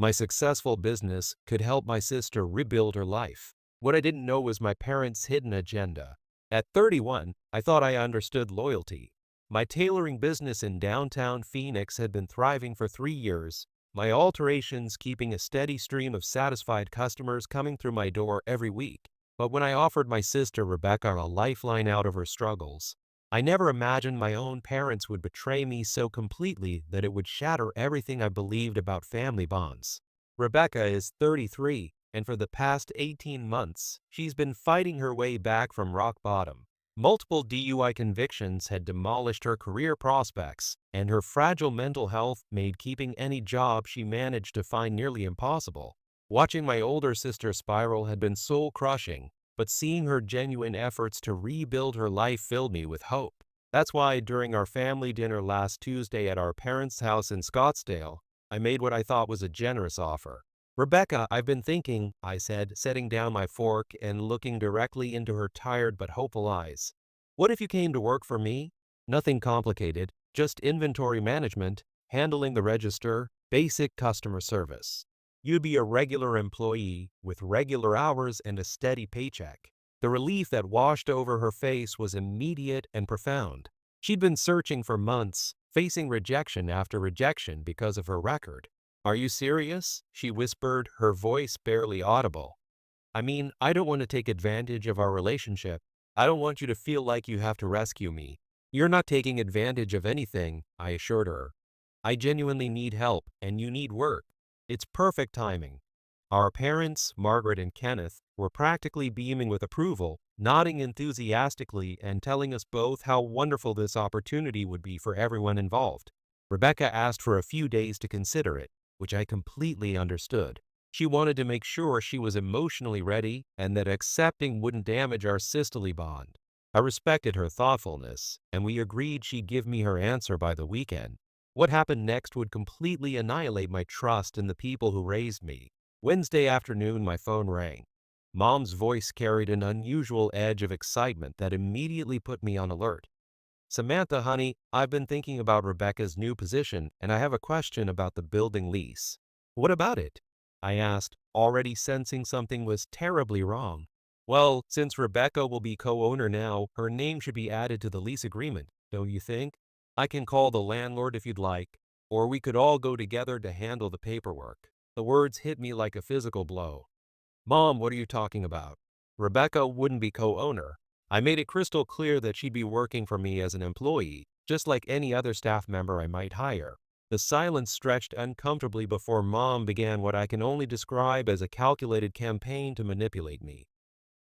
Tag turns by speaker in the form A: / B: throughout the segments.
A: My successful business could help my sister rebuild her life. What I didn't know was my parents' hidden agenda. At 31, I thought I understood loyalty. My tailoring business in downtown Phoenix had been thriving for 3 years, my alterations keeping a steady stream of satisfied customers coming through my door every week. But when I offered my sister Rebecca a lifeline out of her struggles, I never imagined my own parents would betray me so completely that it would shatter everything I believed about family bonds. Rebecca is 33, and for the past 18 months, she's been fighting her way back from rock bottom. Multiple DUI convictions had demolished her career prospects, and her fragile mental health made keeping any job she managed to find nearly impossible. Watching my older sister spiral had been soul-crushing, but seeing her genuine efforts to rebuild her life filled me with hope. That's why during our family dinner last Tuesday at our parents' house in Scottsdale, I made what I thought was a generous offer. "Rebecca, I've been thinking," I said, setting down my fork and looking directly into her tired but hopeful eyes. "What if you came to work for me? Nothing complicated, just inventory management, handling the register, basic customer service. You'd be a regular employee with regular hours and a steady paycheck." The relief that washed over her face was immediate and profound. She'd been searching for months, facing rejection after rejection because of her record. "Are you serious?" she whispered, her voice barely audible. "I mean, I don't want to take advantage of our relationship. I don't want you to feel like you have to rescue me." "You're not taking advantage of anything," I assured her. "I genuinely need help, and you need work. It's perfect timing." Our parents, Margaret and Kenneth, were practically beaming with approval, nodding enthusiastically and telling us both how wonderful this opportunity would be for everyone involved. Rebecca asked for a few days to consider it, which I completely understood. She wanted to make sure she was emotionally ready and that accepting wouldn't damage our sisterly bond. I respected her thoughtfulness, and we agreed she'd give me her answer by the weekend. What happened next would completely annihilate my trust in the people who raised me. Wednesday afternoon, my phone rang. Mom's voice carried an unusual edge of excitement that immediately put me on alert. "Samantha, honey, I've been thinking about Rebecca's new position, and I have a question about the building lease." "What about it?" I asked, already sensing something was terribly wrong. "Well, since Rebecca will be co-owner now, her name should be added to the lease agreement, don't you think? I can call the landlord if you'd like, or we could all go together to handle the paperwork." The words hit me like a physical blow. "Mom, what are you talking about? Rebecca wouldn't be co-owner. I made it crystal clear that she'd be working for me as an employee, just like any other staff member I might hire." The silence stretched uncomfortably before Mom began what I can only describe as a calculated campaign to manipulate me.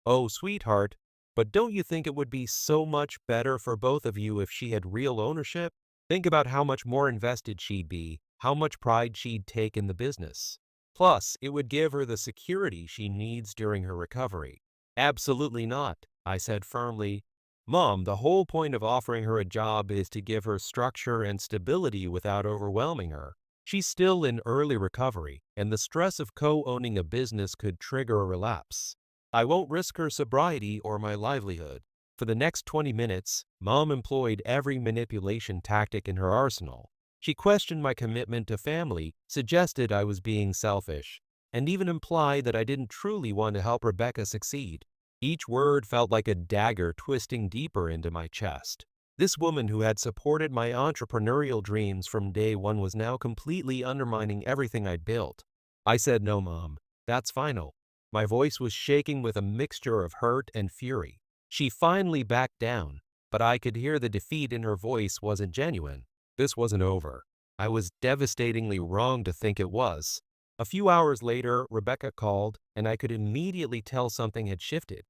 A: "Oh, sweetheart, but don't you think it would be so much better for both of you if she had real ownership? Think about how much more invested she'd be, how much pride she'd take in the business. Plus, it would give her the security she needs during her recovery." "Absolutely not," I said firmly. "Mom, the whole point of offering her a job is to give her structure and stability without overwhelming her. She's still in early recovery, and the stress of co-owning a business could trigger a relapse. I won't risk her sobriety or my livelihood." For the next 20 minutes, Mom employed every manipulation tactic in her arsenal. She questioned my commitment to family, suggested I was being selfish, and even implied that I didn't truly want to help Rebecca succeed. Each word felt like a dagger twisting deeper into my chest. This woman who had supported my entrepreneurial dreams from day one was now completely undermining everything I'd built. I said, "No, Mom, that's final." My voice was shaking with a mixture of hurt and fury. She finally backed down, but I could hear the defeat in her voice wasn't genuine. This wasn't over. I was devastatingly wrong to think it was. A few hours later, Rebecca called, and I could immediately tell something had shifted.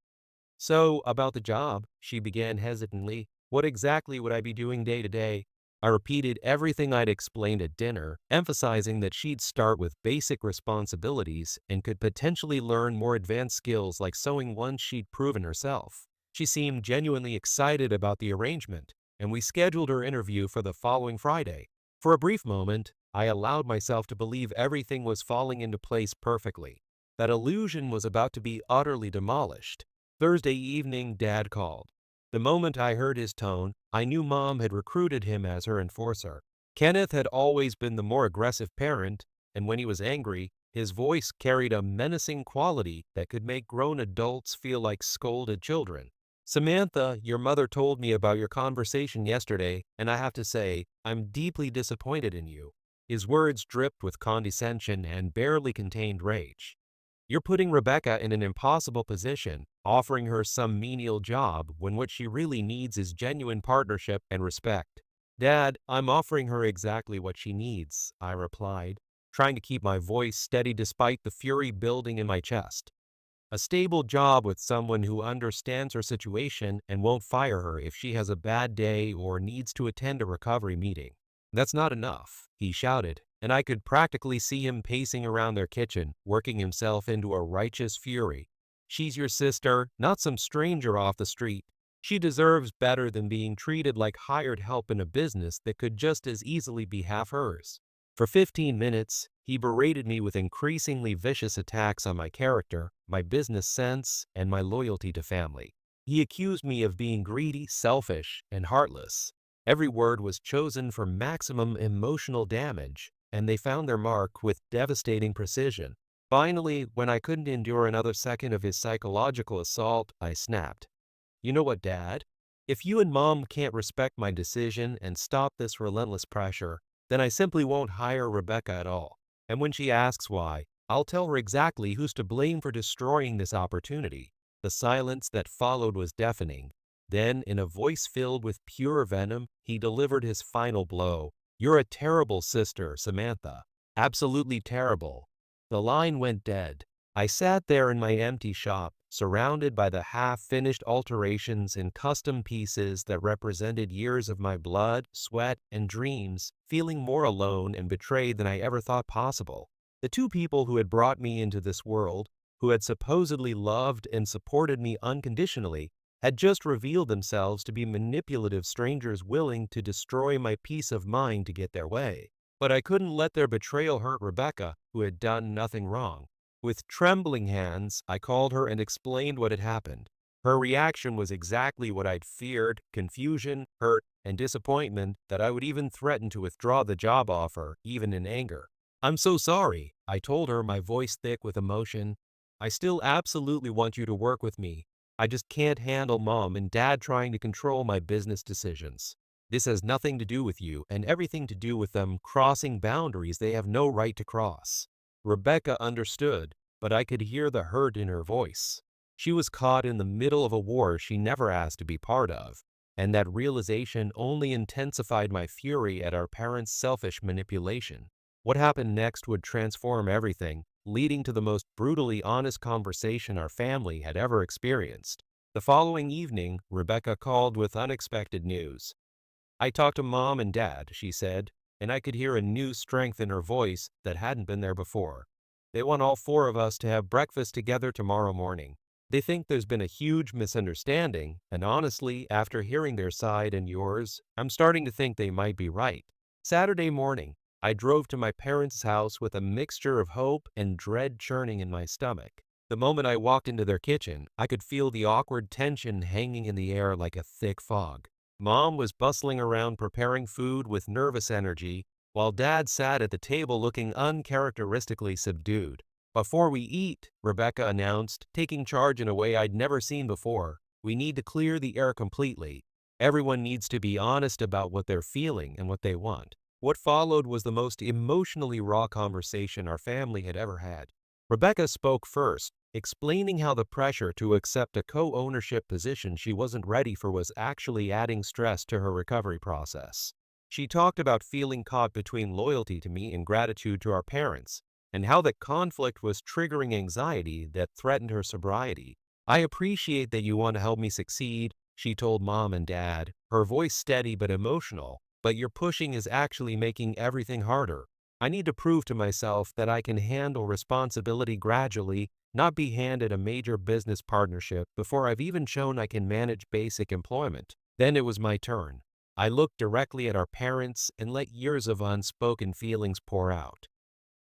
A: "So, about the job," she began hesitantly. "What exactly would I be doing day to day?" I repeated everything I'd explained at dinner, emphasizing that she'd start with basic responsibilities and could potentially learn more advanced skills like sewing once she'd proven herself. She seemed genuinely excited about the arrangement, and we scheduled her interview for the following Friday. For a brief moment, I allowed myself to believe everything was falling into place perfectly. That illusion was about to be utterly demolished. Thursday evening, Dad called. The moment I heard his tone, I knew Mom had recruited him as her enforcer. Kenneth had always been the more aggressive parent, and when he was angry, his voice carried a menacing quality that could make grown adults feel like scolded children. Samantha, your mother told me about your conversation yesterday, and I have to say, I'm deeply disappointed in you. His words dripped with condescension and barely contained rage. You're putting Rebecca in an impossible position, offering her some menial job when what she really needs is genuine partnership and respect. Dad, I'm offering her exactly what she needs, I replied, trying to keep my voice steady despite the fury building in my chest. A stable job with someone who understands her situation and won't fire her if she has a bad day or needs to attend a recovery meeting. That's not enough, he shouted, and I could practically see him pacing around their kitchen, working himself into a righteous fury. She's your sister, not some stranger off the street. She deserves better than being treated like hired help in a business that could just as easily be half hers. For 15 minutes, he berated me with increasingly vicious attacks on my character, my business sense, and my loyalty to family. He accused me of being greedy, selfish, and heartless. Every word was chosen for maximum emotional damage, and they found their mark with devastating precision. Finally, when I couldn't endure another second of his psychological assault, I snapped. You know what, Dad? If you and Mom can't respect my decision and stop this relentless pressure, then I simply won't hire Rebecca at all. And when she asks why, I'll tell her exactly who's to blame for destroying this opportunity. The silence that followed was deafening. Then, in a voice filled with pure venom, he delivered his final blow. You're a terrible sister, Samantha. Absolutely terrible. The line went dead. I sat there in my empty shop, surrounded by the half-finished alterations and custom pieces that represented years of my blood, sweat, and dreams, feeling more alone and betrayed than I ever thought possible. The two people who had brought me into this world, who had supposedly loved and supported me unconditionally, had just revealed themselves to be manipulative strangers willing to destroy my peace of mind to get their way. But I couldn't let their betrayal hurt Rebecca, who had done nothing wrong. With trembling hands, I called her and explained what had happened. Her reaction was exactly what I'd feared: confusion, hurt, and disappointment that I would even threaten to withdraw the job offer, even in anger. I'm so sorry, I told her, my voice thick with emotion. I still absolutely want you to work with me. I just can't handle Mom and Dad trying to control my business decisions. This has nothing to do with you and everything to do with them crossing boundaries they have no right to cross. Rebecca understood, but I could hear the hurt in her voice. She was caught in the middle of a war she never asked to be part of, and that realization only intensified my fury at our parents' selfish manipulation. What happened next would transform everything, leading to the most brutally honest conversation our family had ever experienced. The following evening, Rebecca called with unexpected news. I talked to Mom and Dad, she said, and I could hear a new strength in her voice that hadn't been there before. They want all four of us to have breakfast together tomorrow morning. They think there's been a huge misunderstanding, and honestly, after hearing their side and yours, I'm starting to think they might be right. Saturday morning, I drove to my parents' house with a mixture of hope and dread churning in my stomach. The moment I walked into their kitchen, I could feel the awkward tension hanging in the air like a thick fog. Mom was bustling around preparing food with nervous energy, while Dad sat at the table looking uncharacteristically subdued. Before we eat, Rebecca announced, taking charge in a way I'd never seen before, we need to clear the air completely. Everyone needs to be honest about what they're feeling and what they want. What followed was the most emotionally raw conversation our family had ever had. Rebecca spoke first, explaining how the pressure to accept a co-ownership position she wasn't ready for was actually adding stress to her recovery process. She talked about feeling caught between loyalty to me and gratitude to our parents, and how that conflict was triggering anxiety that threatened her sobriety. I appreciate that you want to help me succeed, she told Mom and Dad, her voice steady but emotional, but your pushing is actually making everything harder. I need to prove to myself that I can handle responsibility gradually, not be handed a major business partnership before I've even shown I can manage basic employment. Then it was my turn. I looked directly at our parents and let years of unspoken feelings pour out.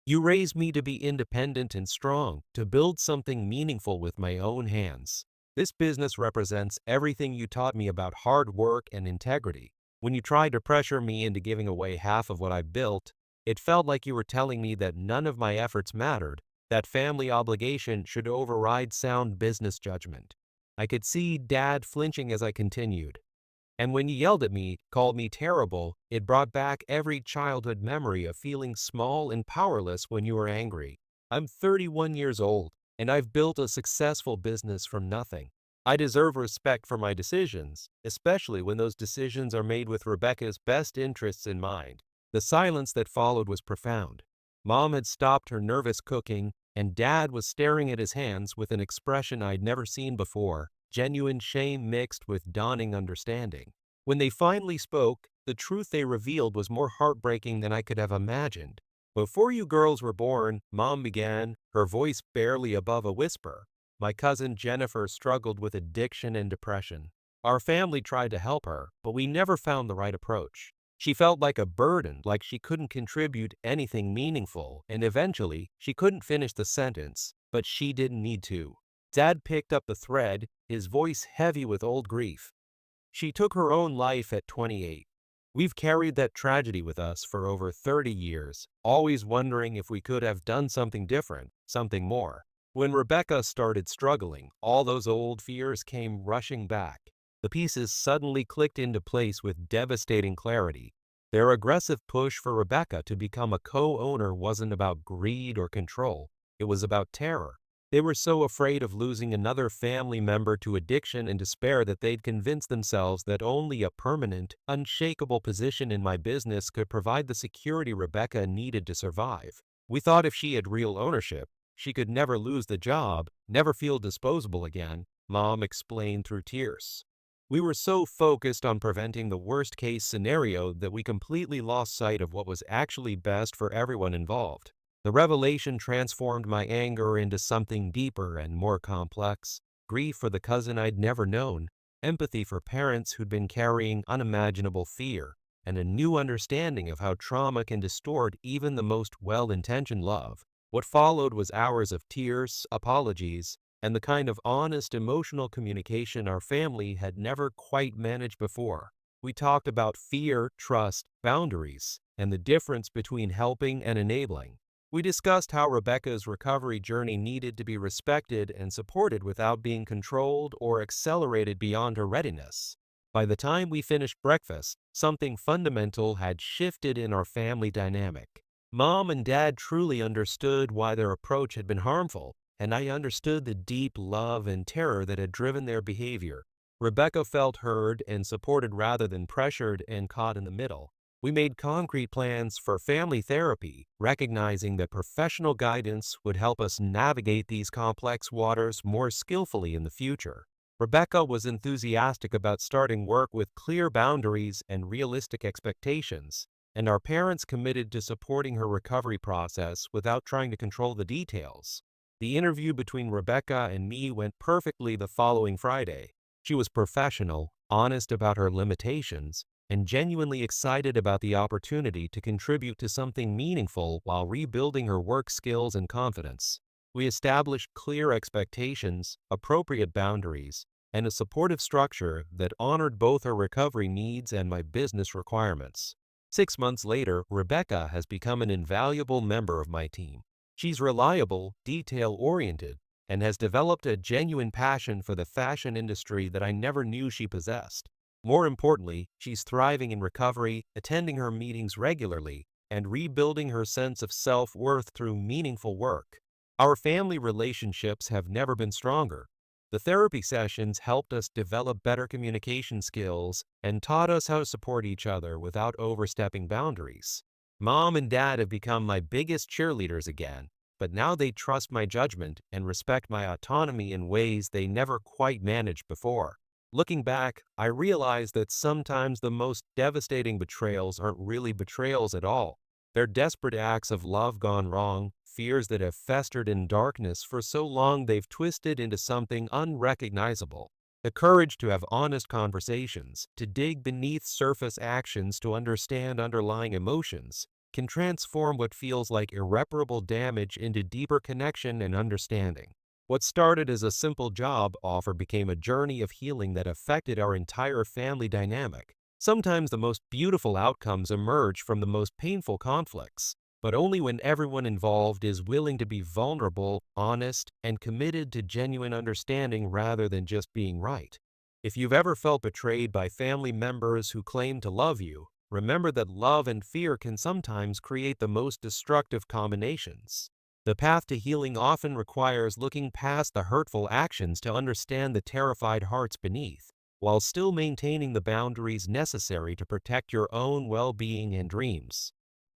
A: You raised me to be independent and strong, to build something meaningful with my own hands. This business represents everything you taught me about hard work and integrity. When you tried to pressure me into giving away half of what I built, It felt like you were telling me that none of my efforts mattered, that family obligation should override sound business judgment. I could see Dad flinching as I continued. And when you yelled at me, called me terrible, it brought back every childhood memory of feeling small and powerless when you were angry. I'm 31 years old, and I've built a successful business from nothing. I deserve respect for my decisions, especially when those decisions are made with Rebecca's best interests in mind. The silence that followed was profound. Mom had stopped her nervous cooking, and Dad was staring at his hands with an expression I'd never seen before, genuine shame mixed with dawning understanding. When they finally spoke, the truth they revealed was more heartbreaking than I could have imagined. Before you girls were born, Mom began, her voice barely above a whisper. My cousin Jennifer struggled with addiction and depression. Our family tried to help her, but we never found the right approach. She felt like a burden, like she couldn't contribute anything meaningful, and eventually, she couldn't finish the sentence, but she didn't need to. Dad picked up the thread, his voice heavy with old grief. She took her own life at 28. We've carried that tragedy with us for over 30 years, always wondering if we could have done something different, something more. When Rebecca started struggling, all those old fears came rushing back. The pieces suddenly clicked into place with devastating clarity. Their aggressive push for Rebecca to become a co-owner wasn't about greed or control. It was about terror. They were so afraid of losing another family member to addiction and despair that they'd convinced themselves that only a permanent, unshakable position in my business could provide the security Rebecca needed to survive. We thought if she had real ownership, she could never lose the job, never feel disposable again, Mom explained through tears. We were so focused on preventing the worst-case scenario that we completely lost sight of what was actually best for everyone involved. The revelation transformed my anger into something deeper and more complex. Grief for the cousin I'd never known, empathy for parents who'd been carrying unimaginable fear, and a new understanding of how trauma can distort even the most well-intentioned love. What followed was hours of tears, apologies, and the kind of honest emotional communication our family had never quite managed before. We talked about fear, trust, boundaries, and the difference between helping and enabling. We discussed how Rebecca's recovery journey needed to be respected and supported without being controlled or accelerated beyond her readiness. By the time we finished breakfast, something fundamental had shifted in our family dynamic. Mom and Dad truly understood why their approach had been harmful, and I understood the deep love and terror that had driven their behavior. Rebecca felt heard and supported rather than pressured and caught in the middle. We made concrete plans for family therapy, recognizing that professional guidance would help us navigate these complex waters more skillfully in the future. Rebecca was enthusiastic about starting work with clear boundaries and realistic expectations, and our parents committed to supporting her recovery process without trying to control the details. The interview between Rebecca and me went perfectly the following Friday. She was professional, honest about her limitations, and genuinely excited about the opportunity to contribute to something meaningful while rebuilding her work skills and confidence. We established clear expectations, appropriate boundaries, and a supportive structure that honored both her recovery needs and my business requirements. 6 months later, Rebecca has become an invaluable member of my team. She's reliable, detail-oriented, and has developed a genuine passion for the fashion industry that I never knew she possessed. More importantly, she's thriving in recovery, attending her meetings regularly, and rebuilding her sense of self-worth through meaningful work. Our family relationships have never been stronger. The therapy sessions helped us develop better communication skills and taught us how to support each other without overstepping boundaries. Mom and Dad have become my biggest cheerleaders again, but now they trust my judgment and respect my autonomy in ways they never quite managed before. Looking back, I realize that sometimes the most devastating betrayals aren't really betrayals at all. They're desperate acts of love gone wrong, fears that have festered in darkness for so long they've twisted into something unrecognizable. The courage to have honest conversations, to dig beneath surface actions to understand underlying emotions, can transform what feels like irreparable damage into deeper connection and understanding. What started as a simple job offer became a journey of healing that affected our entire family dynamic. Sometimes the most beautiful outcomes emerge from the most painful conflicts, but only when everyone involved is willing to be vulnerable, honest, and committed to genuine understanding rather than just being right. If you've ever felt betrayed by family members who claim to love you, remember that love and fear can sometimes create the most destructive combinations. The path to healing often requires looking past the hurtful actions to understand the terrified hearts beneath, while still maintaining the boundaries necessary to protect your own well-being and dreams.